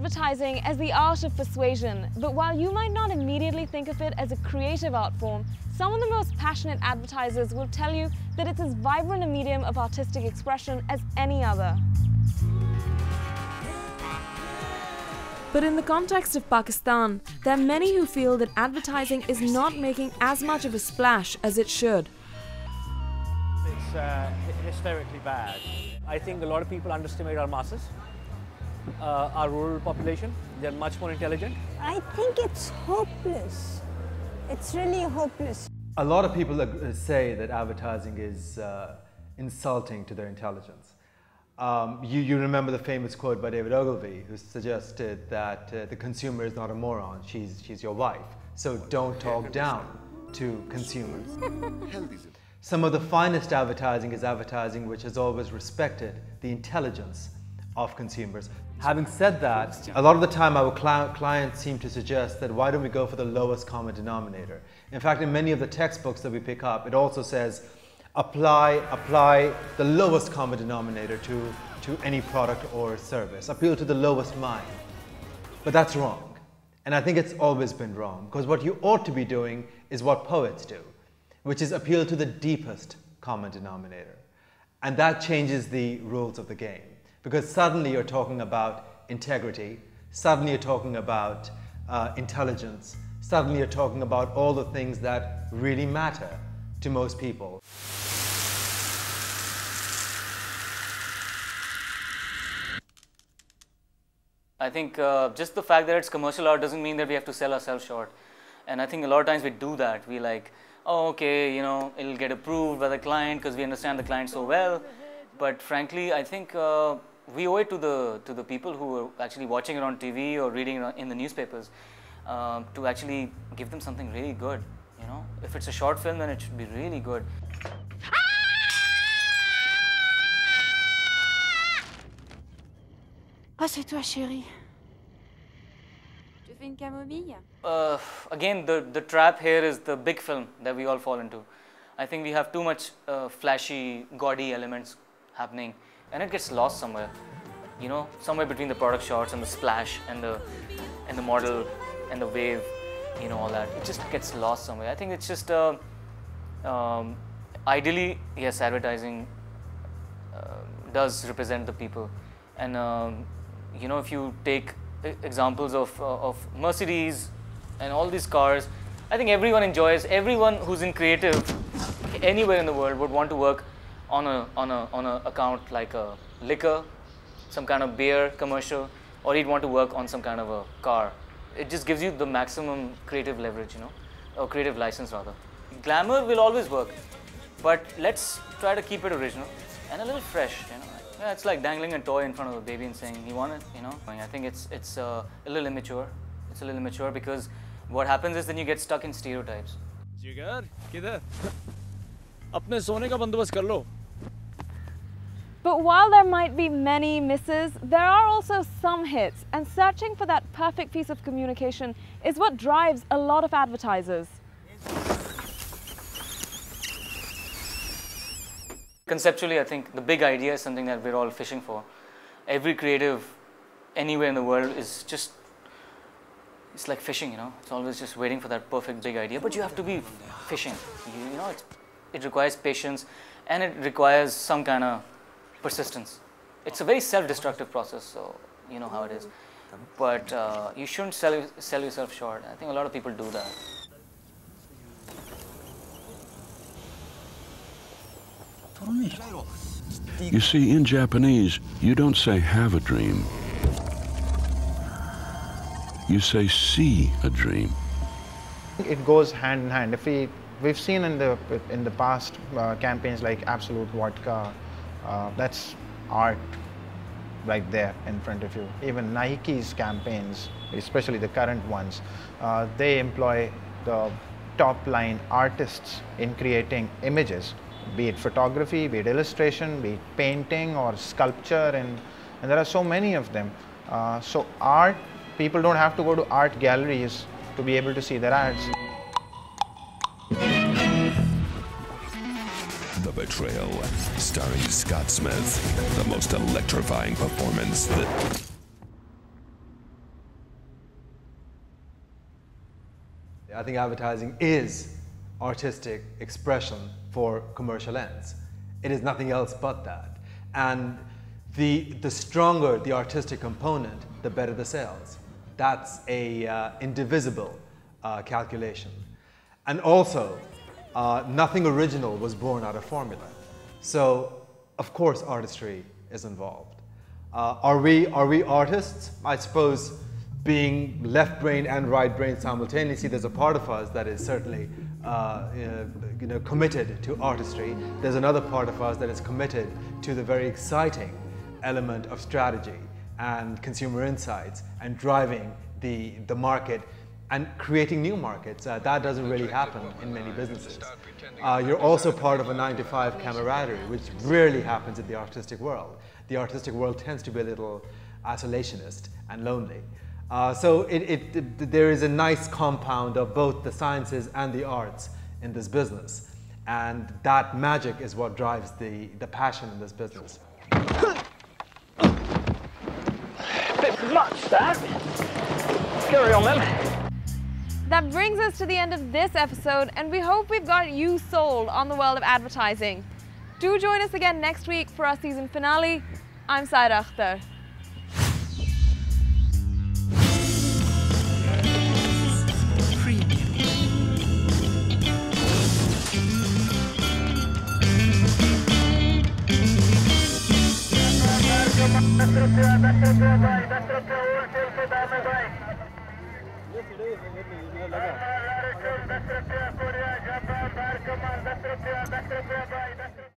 advertising as the art of persuasion, but while you might not immediately think of it as a creative art form, some of the most passionate advertisers will tell you that it's as vibrant a medium of artistic expression as any other. But in the context of Pakistan, there are many who feel that advertising is not making as much of a splash as it should. It's hysterically bad. I think a lot of people underestimate our masses, our rural population. They're much more intelligent. I think it's hopeless. It's really hopeless. A lot of people say that advertising is insulting to their intelligence. You remember the famous quote by David Ogilvy, who suggested that the consumer is not a moron, she's your wife. So don't talk down to consumers. Some of the finest advertising is advertising which has always respected the intelligence of consumers. Having said that, a lot of the time our clients seem to suggest that why don't we go for the lowest common denominator. In fact, in many of the textbooks that we pick up, it also says apply the lowest common denominator to any product or service. Appeal to the lowest mind. But that's wrong. And I think it's always been wrong, because what you ought to be doing is what poets do, which is appeal to the deepest common denominator. And that changes the rules of the game, because suddenly you're talking about integrity, suddenly you're talking about intelligence, suddenly you're talking about all the things that really matter to most people. I think just the fact that it's commercial art doesn't mean that we have to sell ourselves short. And I think a lot of times we do that. We like, oh, okay, you know, it'll get approved by the client because we understand the client so well. But frankly, I think we owe it to the people who are actually watching it on TV or reading it in the newspapers to actually give them something really good. You know, if it's a short film, then it should be really good. Oh, c'est toi, chérie. Tu fais une camomille? Again, the trap here is the big film that we all fall into. I think we have too much flashy, gaudy elements happening, and it gets lost somewhere. You know, somewhere between the product shots and the splash and the model and the wave, you know, all that. It just gets lost somewhere. I think it's just ideally, yes, advertising does represent the people, and you know, if you take examples of Mercedes and all these cars, I think everyone enjoys. Everyone who's in creative anywhere in the world would want to work on a account like a liquor, some kind of beer commercial, or he'd want to work on some kind of a car. It just gives you the maximum creative leverage, you know, or creative license rather. Glamour will always work, but let's try to keep it original and a little fresh, you know. Yeah, it's like dangling a toy in front of a baby and saying, you want it, you know. I think it's a little immature. It's a little immature because what happens is then you get stuck in stereotypes. Jigar, kidhar? Apne sone ka bandobast kar lo. But while there might be many misses, there are also some hits, and searching for that perfect piece of communication is what drives a lot of advertisers. Conceptually, I think the big idea is something that we're all fishing for. Every creative anywhere in the world is just, it's like fishing, you know. It's always just waiting for that perfect big idea, but you have to be fishing. You know, it requires patience, and it requires some kind of persistence. It's a very self-destructive process, so you know how it is. But you shouldn't sell yourself short. I think a lot of people do that. You see, in Japanese, you don't say have a dream. You say see a dream. It goes hand in hand. If we've seen in the past campaigns like Absolute Vodka, that's art right there in front of you. Even Nike's campaigns, especially the current ones, they employ the top line artists in creating images, be it photography, be it illustration, be it painting or sculpture, and there are so many of them. So art, people don't have to go to art galleries to be able to see their ads. The Betrayal, starring Scott Smith, the most electrifying performance that I think advertising is artistic expression for commercial ends. It is nothing else but that. And the stronger the artistic component, the better the sales. That's a indivisible calculation. And also, nothing original was born out of formula. So, of course, artistry is involved. Are we artists? I suppose being left brain and right brain simultaneously, there's a part of us that is certainly committed to artistry. There's another part of us that is committed to the very exciting element of strategy and consumer insights and driving the market and creating new markets. That doesn't really happen in many businesses. You're also part of a 9-to-5 camaraderie, which rarely happens in the artistic world. The artistic world tends to be a little isolationist and lonely. So there is a nice compound of both the sciences and the arts in this business. And that magic is what drives the passion in this business. Bit much, that. Carry on, then. That brings us to the end of this episode, and we hope we've got you sold on the world of advertising. Do join us again next week for our season finale. I'm Saira Akhtar. ₹10 Korea Japan 10 रुपया